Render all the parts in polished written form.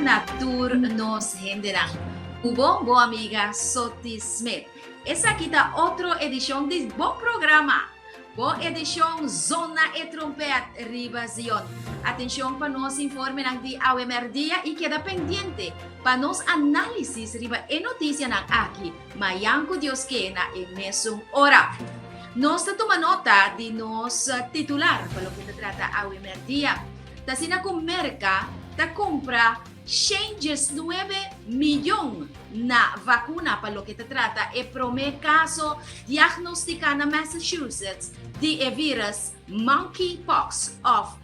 na tour nos henderán. Hubo boa amiga Soti Smith. Essa kita outro edição de bom programa. Boa edição Zona e Trompet Ribazion. Atenção para nos informe ng di AWMR dia e queda pendiente para nos análisis riba e notícia ng aqui. Mayanko Dios que na e mesong ora. Nos toma nota de nos titular para lo que trata AWMR dia. Ta sina merca ta compra changes 9 milhões na vacuna para lo que te trata e prome caso diagnostica na Massachusetts de virus monkeypox of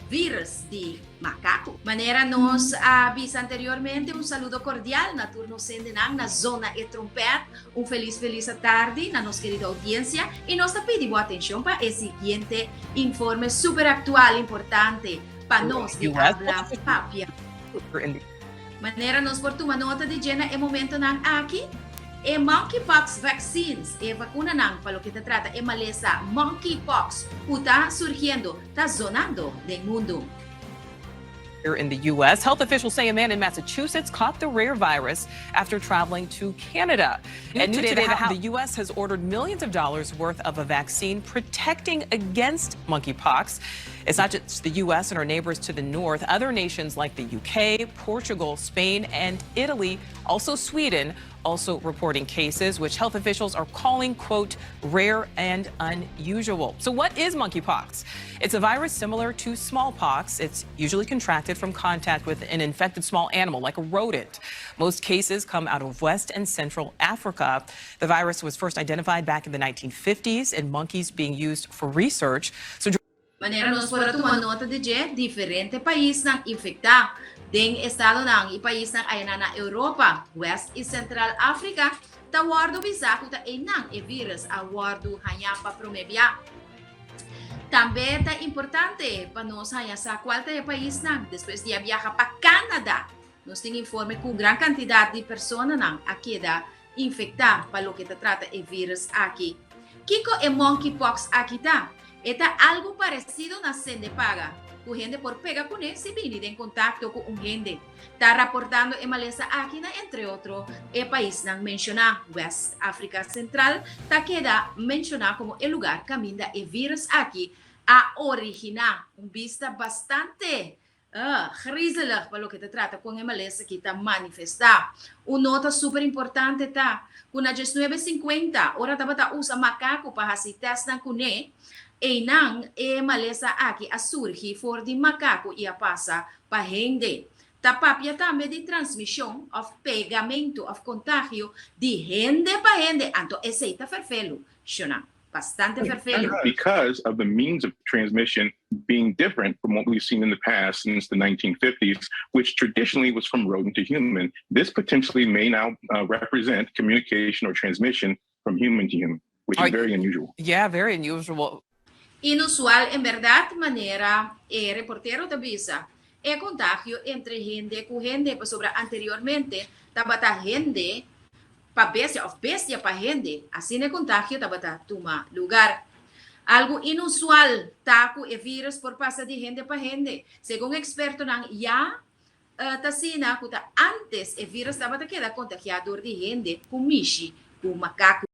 virus de macaco. Manera nos avisa anteriormente un saludo cordial na turno sendenang na Zona e Trompet. Un feliz tarde na nos querida audiencia y nos pedimos atención para el siguiente informe super actual importante para nos de habla papia. Manera nos por tu nota de llena e momento nang aqui e monkeypox vaccines e vacuna nang para lo que te trata e maleza monkeypox está surgiendo, está zonando del mundo. Here in the U.S., health officials say a man in Massachusetts caught the rare virus after traveling to Canada. And today, the U.S. has ordered millions of dollars worth of a vaccine protecting against monkeypox. It's not just the U.S. and our neighbors to the north. Other nations like the U.K., Portugal, Spain, and Italy, also Sweden, also reporting cases, which health officials are calling, quote, rare and unusual. So what is monkeypox? It's a virus similar to smallpox. It's usually contracted from contact with an infected small animal, like a rodent. Most cases come out of West and Central Africa. The virus was first identified back in the 1950s in monkeys being used for research. So Manera nos para tomar nota de diferente país nang infecta. Ding estado ng país ng ayana na Europa, West e Central Africa, tawardo bisaku ta enang e virus awardo hanya pa promebia. Também tá importante para nós hanya sa qualta e país nang depois de viajar para Canadá. Nos tem informe com gran quantidade de pessoas nang aqui da infectar para lo que te trata e virus aqui. Kiko e monkeypox aqui tá? Está algo parecido na sende paga. O gente por pega com ele se viene em contato com um gente. Está reportando em maleza aqui na entre outros e país não mencionar West África Central está queda mencionar como o lugar caminha e vírus aqui a originar vista bastante griezelig para lo que te trata com a maleza que está manifestar. Nota super importante tá com a 1950 ora tá usa macaco para fazer teste na cune. E nang e maleza aqui a surgir for de macaco e a passa para gente. Tapapia também de transmissão of pegamento of contágio de gente para gente. Anto esse ferfelo, Shona, bastante ferfelo. Because of the means of transmission being different from what we've seen in the past since the 1950s, which traditionally was from rodent to human, this potentially may now represent communication or transmission from human to human, which is very unusual. Yeah, very unusual. Inusual en verdad manera reportero de visa contagio entre gente con gente pues sobre anteriormente tabata gente pa bestia pa gente así ne contagio tabata toma lugar algo inusual taco e virus por pasa de gente pa gente según experto nang ya tasina kuta antes e virus tabata queda contagiador de gente con mishi con macaco.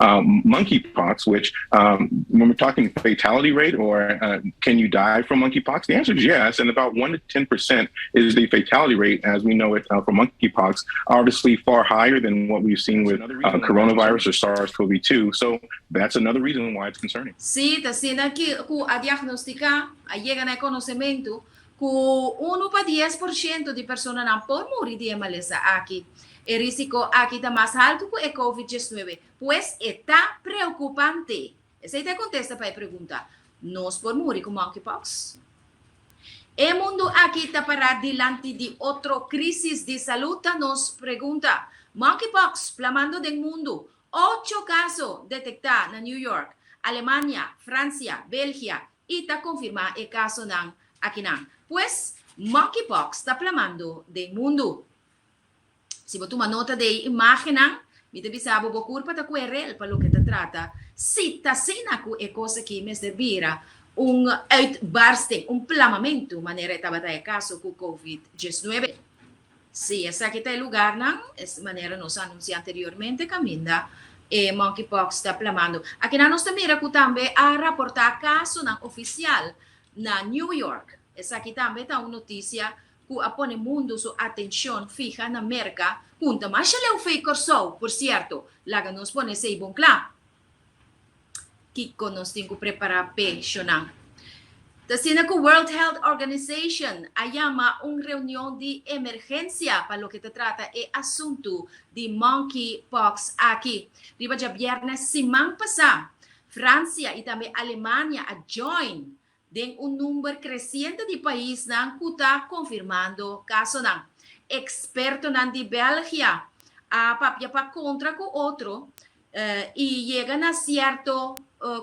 Monkeypox, which when we're talking fatality rate or can you die from monkeypox, the answer is yes, and about 1 to 10% is the fatality rate as we know it for monkeypox, obviously far higher than what we've seen with coronavirus or SARS-CoV-2, so that's another reason why it's concerning. Sí, tasina que a diagnostica, llega na conhecimento que 1 para 10% de pessoas não por morir de maleza aqui. El riesgo aquí está más alto que el COVID-19, pues está preocupante. Esa te contesta para la pregunta, ¿nos por morir con monkeypox? El mundo aquí está para delante de otra crisis de salud, nos pregunta, monkeypox flamando del mundo, 8 casos detectados en New York, Alemania, Francia, Bélgica, y está confirmado el caso aquí. Pues monkeypox está flamando del mundo. Si vos tomas nota de imagen, mi te bisabo bo curpa ta QRL para lo que te trata. Si ta sina ku e cosa que me servira uitbarsting, plamamento, maneira estava tayo caso com COVID-19. Sim, essa aqui tem lugar, não? Essa maneira nós anunciamos anteriormente, caminda, monkeypox está plamando. Aqui nós também também a reportar caso não oficial na New York. Essa aqui também está uma notícia que apone mundo sua atenção fija na América, punta, mas ele é um fake show, por certo, lá que nos pone sei bom claro. Que nós temos que preparar peixe, não? Tasina ko World Health Organization ayama reunião de emergência para lo que te trata asunto de monkeypox aqui. Riba já viernes semana passada, França e também Alemanha a join de número crescente de países que está confirmando caso não. Experto de Bélgica a papia para contra com outro e chega a certo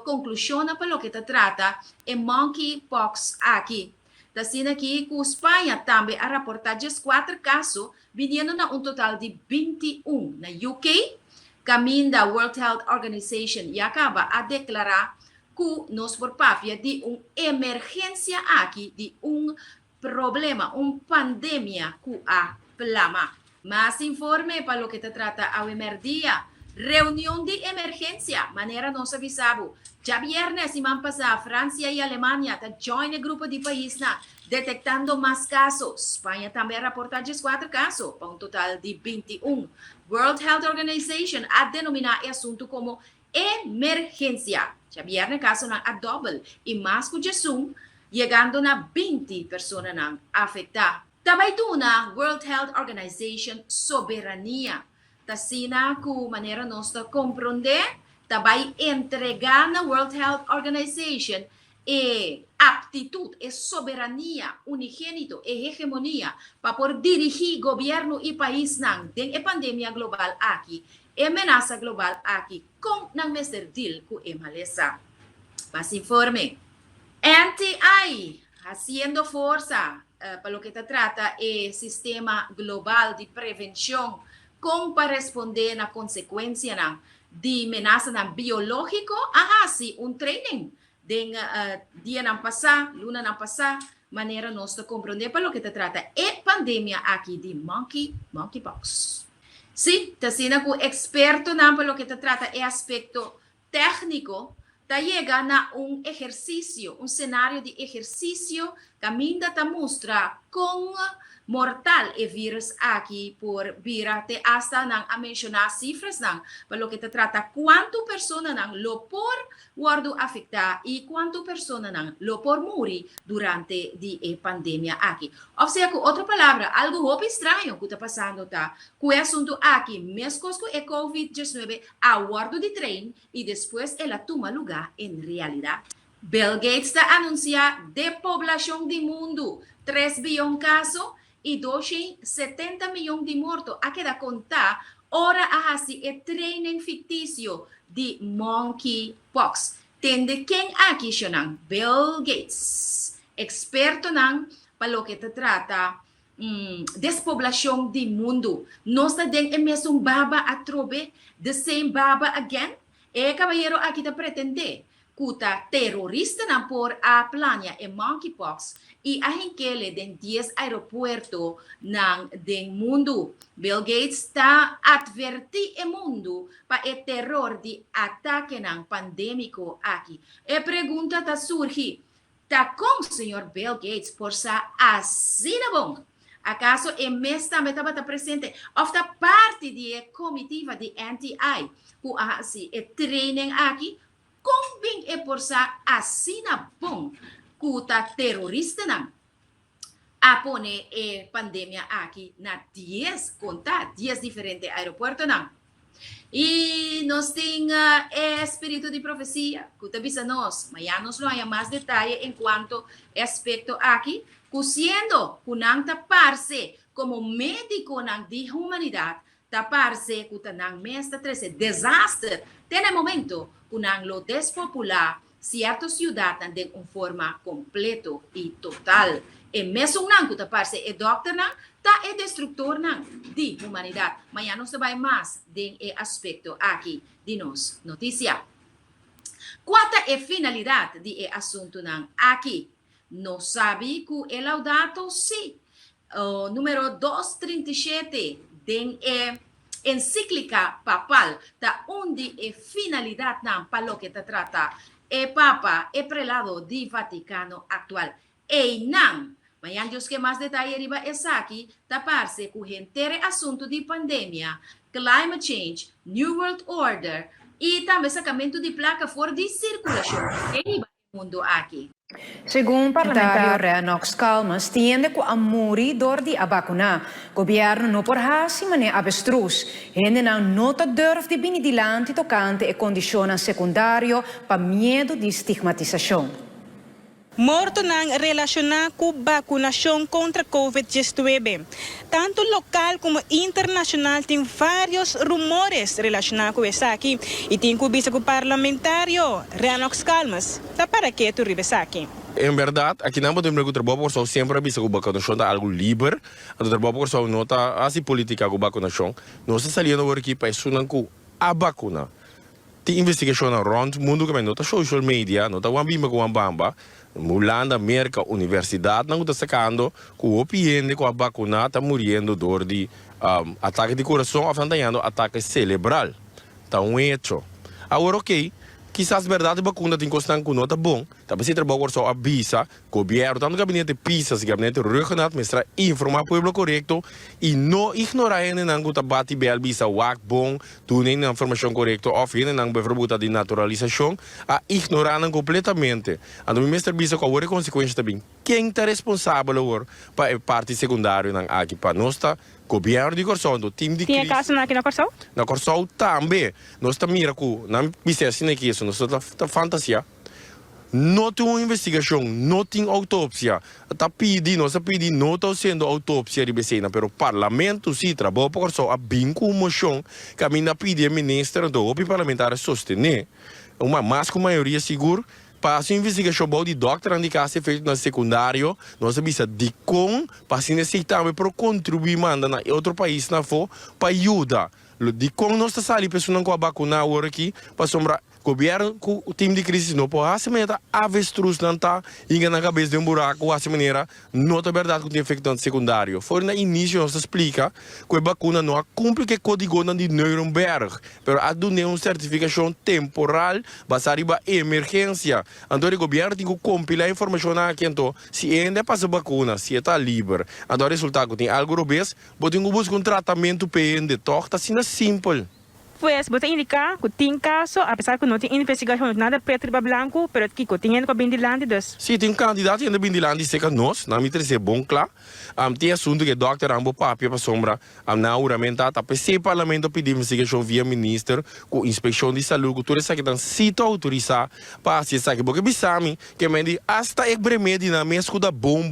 conclusão para lo que te trata monkeypox aqui. Assim aqui que Espanha também a reportar 4 casos, vindo na total de 21 na UK. Caminho da World Health Organization e acaba a declarar que nós por papia de emergência aqui, de problema, pandemia que a plama. Mais informe para lo que te trata ao dia. Reunião de emergência, maneira nós avisamos. Já viernes, semana passada, França e Alemanha tá join o grupo de países detectando mais casos. Espanha também reporta 4 casos, para total de 21. World Health Organization a denominar o assunto como emergência. Já viernes, caso a double e mais que Jesus, chegando a 20 pessoas afetadas. Também na World Health Organization soberania. Tasina ku maneira nós compreender, também entregar na World Health Organization aptitude, soberania, unigênito, hegemonia para por dirigir governo e país tem a pandemia global aqui, ameaça global aqui, com não mestre deal com a maleza. Mas informe, NTI, haciendo força para lo que te trata sistema global de prevenção para responder na consequência de ameaça biológico, assim training dia não passar, luna não passar, maneira nós de compreender para o que te trata pandemia aqui de monkeypox. Sim, tasina com experto para o que te trata aspecto técnico, chega na exercício, cenário de exercício, caminho ta mostra com mortal e vírus aqui por vira te hasta a mencionar cifras para lo que te trata quanto persona lo por guardo afectar e quanto persona lo por morir durante a pandemia aqui. Ou seja, com outra palavra, algo muito estranho que está passando com o assunto aqui, mesmo com o COVID-19 a guardo de trem e depois ela toma lugar em realidade. Bill Gates está anunciando depoblação do mundo, 3 bilhões de casos e 270 milhões de mortos. A queda contar, ora a assim training fictício de monkeypox. Tende quem aqui chamam Bill Gates, experto para o que te trata despoblação do mundo. Nós temos mesmo baba a trobe, the same baba again. E caballero aqui te pretende kuta terrorista por a plania monkeypox e a hinkele den 10 aeropuerto den mundo. Bill Gates está adverti o mundo para o terror de ataque pandêmico aqui. E pergunta ta surge, com senhor Bill Gates por sa assim bom? Acaso mês também estava presente of the parte de comitiva de NTI, que assim training aqui, convém por sa assim bom, kuta terrorista a pone pandemia aqui na 10 diferentes aeroportos E nós temos espírito de profecia, que avisa nós, mas já nos há mais detalhe em quanto aspecto aqui, que sendo que não taparse como médico de humanidade, taparse que não mestre desastre, tem momento que não lo despopular certas cidades de uma forma completa e total. E mesmo não que taparse doctor é destrutor de humanidade. Mas já não se vai mais de aspecto aqui de nos notícia. Qual é a finalidade de assunto não aqui? Não sabe que é laudato sim. Número 237 den encíclica papal da onde é finalidade não para o que te trata é Papa é prelado de Vaticano atual e não mas antes que mais detalhe arriba essa aqui taparse com o inteiro assunto de pandemia, climate change, new world order e também sacamento de placa fora de circulação e mundo aqui. Según parlamentario Reanox Calmas, tiende ku amuri door die abacuna. Governo no por hasi mane avestruz. Hende na nota durf de bini di lanti tocante e condizione secundario pa miedo di stigmatização. Morto nang relacionado com vacunação contra COVID-19. Tanto local como internacional tem vários rumores relacionados com isso aqui. E tem que ver com o parlamentário Reanox Calmas. Para que tu ribes aqui? Em verdade, aqui não podemos que o trabalho por sempre avisa que a vacunação é algo livre. O trabalho por sempre não está assim política com a vacunação. Nós estamos saliendo aqui para isso com a vacuna. Tem investigação around o mundo que não está social media, não está wambimba com wambamba. Mulanda, América, Universidade, não está sacando que o paciente com a vacuna está morrendo dor de ataque de coração ou afetando ataque cerebral. Está hecho. Agora, ok, quizás a verdade a vacuna tem constante com nota bom. Também se trabalha só avisa, governo, tanto gabinete PISA, gabinete regional, mostrar informar o povo correto e não ignorar ele não que bate bel visa wak bom, tu nem a informação correta, ou ele não beverbuta de naturalização, a ignorar completamente. Então, o mestre visa qual é a consequência também. Quem está responsável para a parte secundária aqui para nós governo de Corsão, do time de crise. Tem caso aqui na Corsão? Na Corsão também. Nós estamos mirando que não precisa nem que isso, nós estamos fantasia. Não tem uma investigação, não tem autópsia. Está pedindo, não está sendo autópsia de becena, mas o parlamento se trabalha para Corsão, a bem com moção, que a minha pede a ministra do parlamentar sostener, uma mais com maioria segura, para a investigação de doutor de caso feito no secundário, nós sabemos de como para se necessitar para contribuir manda na outro país na for para ajudar. De como nós está saindo pessoas com a vacuna agora aqui para sombrar governo com o time de crise não pode essa maneira avestruz não está indo na cabeça de buraco essa maneira não é verdade que tem efeito secundário. Foi no início nós explica que a vacuna não cumpre que código de Nuremberg, mas há de uma certificação temporal baseada em emergência. Então o governo tem que compilar a informação aqui então se ainda passa a vacuna, se está livre. Então o resultado tem algo obês, pode tem que buscar um tratamento para ainda torta assim é simples. Pues, você indica que tem caso, apesar que não tem investigação, nada preto e branco, mas que tem com a bindilante dos. Sim, tem um candidato ainda bindilante que é nós, na minha é bom, claro. Tem assunto que o doutor Ambo Papia para sombra, na uramenta, tá se parlamento pedir investigação via ministro, com inspeção de saúde, tudo isso que estão cito autorizar para se saber, porque bisami que me diz hasta ebremedi na mesa que dá bom,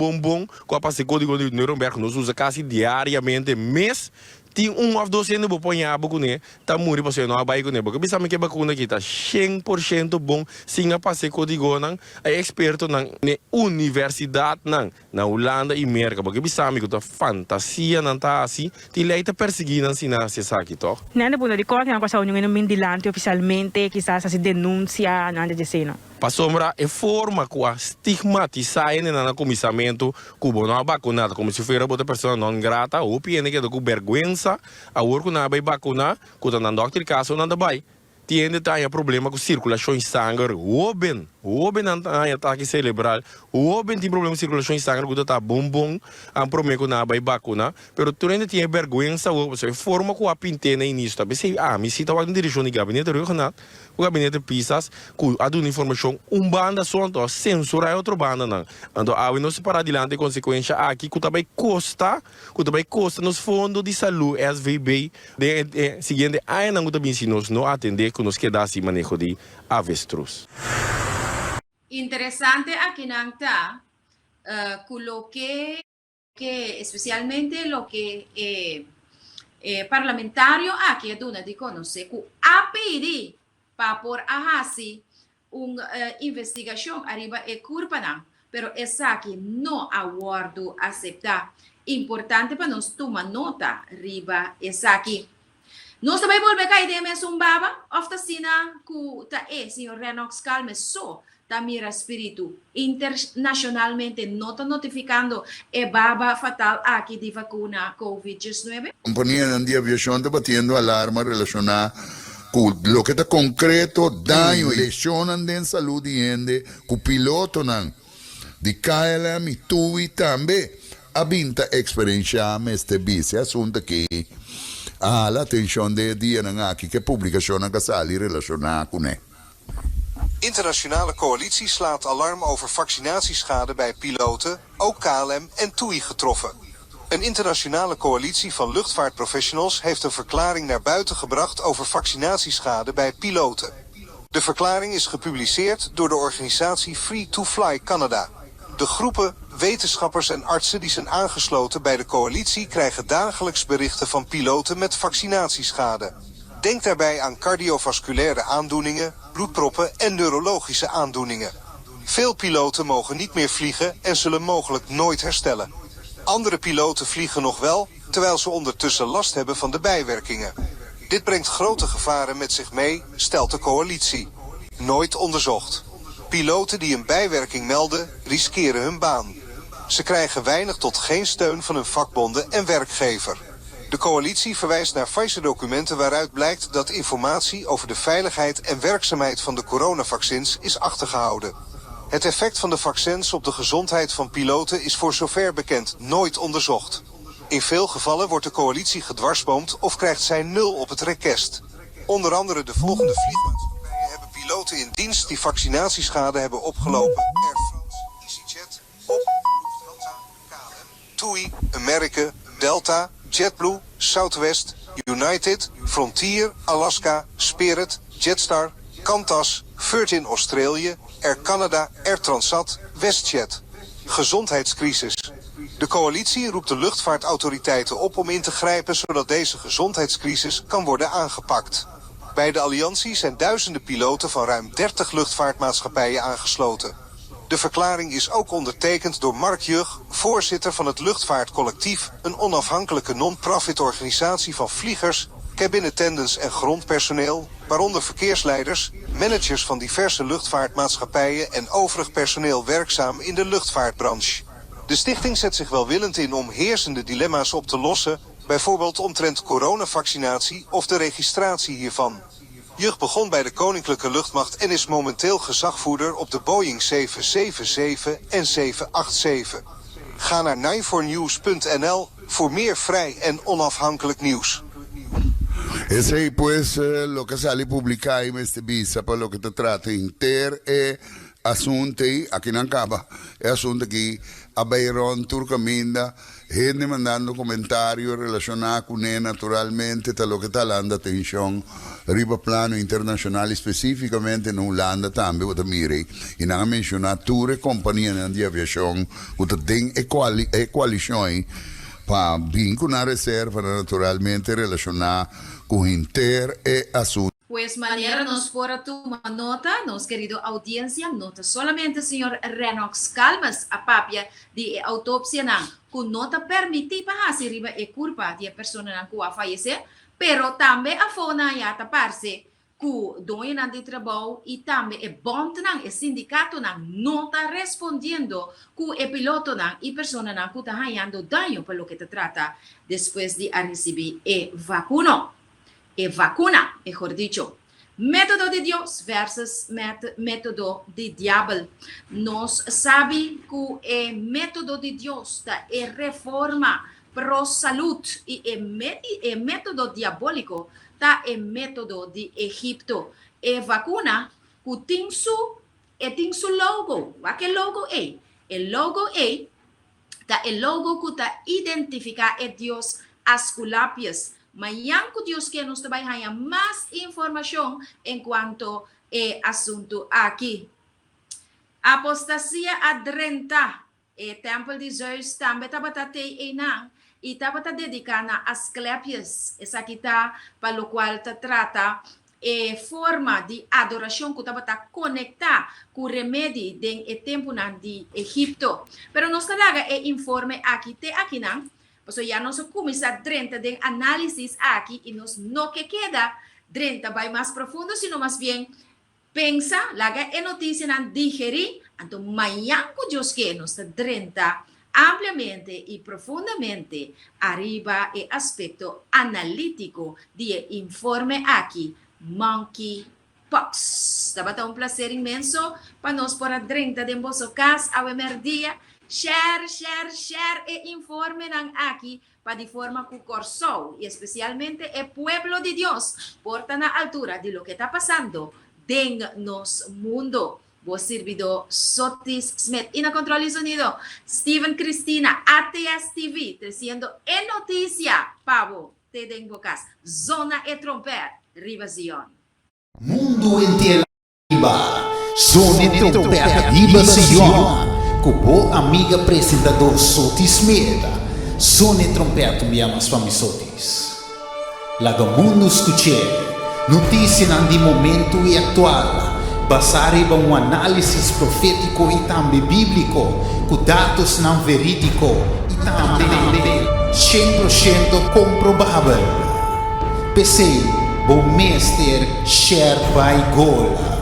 com a passe código de Nuremberg, nós usa quase diariamente mês. Tem ou dois anos para pôr a vacuna, tá muito para ser não abai com porque pensamos que a vacuna aqui tá 100% bom, sim a passar código não, é experto na universidade não, na Holanda e América, porque pensamos que tá fantasia não tá assim, tem lei tá perseguindo assim na se sabe toh. Nada por de corte na coisa união mindilante oficialmente, quizás se denuncia nada de cena. Para sombra é forma que a estigmatizar na comissamento que não é vacunado, como se fosse outra pessoa não grata, ou piene que com vergonha a work na vai vacuna, quando não doctor caso não dá vai. Tiende tem problema com circulação de sangue, oben não tem ataque cerebral, oben tem problema com circulação de sangue, quando tá bom, a problema com na vai vacuna, pero tu ainda tem vergonha, você forma com a pinte na início, tá? Se me cita a direção de gabinete regional, o gabinete pisas, com a duna informação, banda só então censurar outra banda não. Então a nós para adiante consequência aqui que também custa nos fundos de saúde SVB, seguinte aí não também se nós não atender que nos queda assim manejo de avestruz. Interessante aqui não está, lo que especialmente lo que parlamentario aqui é dona de conhecer que a pedir para por ahasi uma investigação arriba é curva não, pero essa aqui não aguardo aceitar. Importante para nós tomar nota arriba essa aqui. Nós também volve cair de mesmo baba, ofta sina ku ta senhor Renox Calme so ta mira espírito internacionalmente nota notificando baba fatal aqui de vacuna COVID-19. Compañía de aviación está batiendo alarma relacionada con lo que está concreto daño y lesionan de salud y gente con piloto di KLM e TUI también abinta experiencia este vice asunto che ha l'attenzione dei dia anche che pubblicazione casali relazionata con ne. Internationale coalitie slaat alarm over vaccinatieschade bij piloten, ook KLM en TUI getroffen. Een internationale coalitie van luchtvaartprofessionals heeft een verklaring naar buiten gebracht over vaccinatieschade bij piloten. De verklaring is gepubliceerd door de organisatie Free to Fly Canada. De groepen, wetenschappers en artsen die zijn aangesloten bij de coalitie krijgen dagelijks berichten van piloten met vaccinatieschade. Denk daarbij aan cardiovasculaire aandoeningen, bloedproppen en neurologische aandoeningen. Veel piloten mogen niet meer vliegen en zullen mogelijk nooit herstellen. Andere piloten vliegen nog wel, terwijl ze ondertussen last hebben van de bijwerkingen. Dit brengt grote gevaren met zich mee, stelt de coalitie. Nooit onderzocht. Piloten die een bijwerking melden, riskeren hun baan. Ze krijgen weinig tot geen steun van hun vakbonden en werkgever. De coalitie verwijst naar Pfizer-documenten waaruit blijkt dat informatie over de veiligheid en werkzaamheid van de coronavaccins is achtergehouden. Het effect van de vaccins op de gezondheid van piloten is voor zover bekend nooit onderzocht. In veel gevallen wordt de coalitie gedwarsboomd of krijgt zij 0 op het rekest. Onder andere de volgende vliegmaatschappijen hebben piloten in dienst die vaccinatieschade hebben opgelopen. Air France, EasyJet, OP, Lufthansa, KLM, TUI, American, Delta, JetBlue, Southwest, United, Frontier, Alaska, Spirit, Jetstar, Qantas, Virgin Australia, Air Canada, Air Transat, WestJet. Gezondheidscrisis. De coalitie roept de luchtvaartautoriteiten op om in te grijpen zodat deze gezondheidscrisis kan worden aangepakt. Bij de alliantie zijn duizenden piloten van ruim 30 luchtvaartmaatschappijen aangesloten. De verklaring is ook ondertekend door Mark Jug, voorzitter van het Luchtvaartcollectief, een onafhankelijke non-profit organisatie van vliegers, cabin attendants en grondpersoneel, waaronder verkeersleiders, managers van diverse luchtvaartmaatschappijen en overig personeel werkzaam in de luchtvaartbranche. De stichting zet zich welwillend in om heersende dilemma's op te lossen, bijvoorbeeld omtrent coronavaccinatie of de registratie hiervan. Jug begon bij de Koninklijke Luchtmacht en is momenteel gezagvoerder op de Boeing 777 en 787. Ga naar 94news.nl voor meer vrij en onafhankelijk nieuws. Ese pues lo que sale publicado en este visa para lo que te trata inter asunto aquí en Ancaba, asunto que a Bayron Turcaminda, gente mandando comentarios relacionados con él naturalmente, tal lo que está dando atención, arriba plano internacional, específicamente en Holanda también, wat mire, y nada mencionar toure compañías de aviación, wat den coalición para vincular reserva naturalmente relacionada con inter asunto. Pues manera nos fuera tu nota, nos querido audiencia, nota solamente señor Renox Calmas a papia de autopsia con nota permitida hacer riba e culpa de persona que a fallecer, pero también a fona ya taparse que doen de trabajo y también el bond el sindicato nota respondiendo que el piloto y persona que está hallando daño por lo que te trata después de recibir vacuna. Vacuna, mejor dicho. Método de Dios versus método de diablo. Nos sabe que el método de Dios es reforma pro salud y el método diabólico está el método de Egipto. Vacuna que tiene su logo. ¿Qué logo es? El logo es el logo que identifica a Dios Asculapios. Mañana Dios que nos trabaja más información en cuanto al asunto aquí. Apostasía adrenta. El templo de Zeus también está enang y está dedicada a Asclepios. Esa aquí está para lo cual te trata forma de adoración que está conectada con remedio del tiempo de Egipto. Pero nos traga el informe aquí So ya nos comienza 30 de análisis aquí y nos no que queda 30 va más profundo, sino más bien pensa, laga en noticia nan digerir, anto mañana Dios que nos 30 ampliamente y profundamente arriba el aspecto analítico del informe aquí, Monkeypox. Estaba un placer inmenso para nos por 30 de vosso casa a primer día. Share e informe aquí para de forma que corso y especialmente el pueblo de Dios porta a la altura de lo que está pasando en nos mundo. Vos servidor Sotis Smith y en control y sonido Steven Cristina, ATS TV, trayendo en noticia, Pavo, te den bocas, zona e trompet, Rivazion. Mundo entero iba, zona e trompet, Rivazion. Kubo amiga apresentador Sotis Smith, zona e trompet, me amas para Sotis. Lago mundo escuche, notícia de momento e atual. Basare ba un analisi profetico e tambe biblico, con datos non veridico e tambe 100% comprobabile. Pensei, bom mester, share by gola.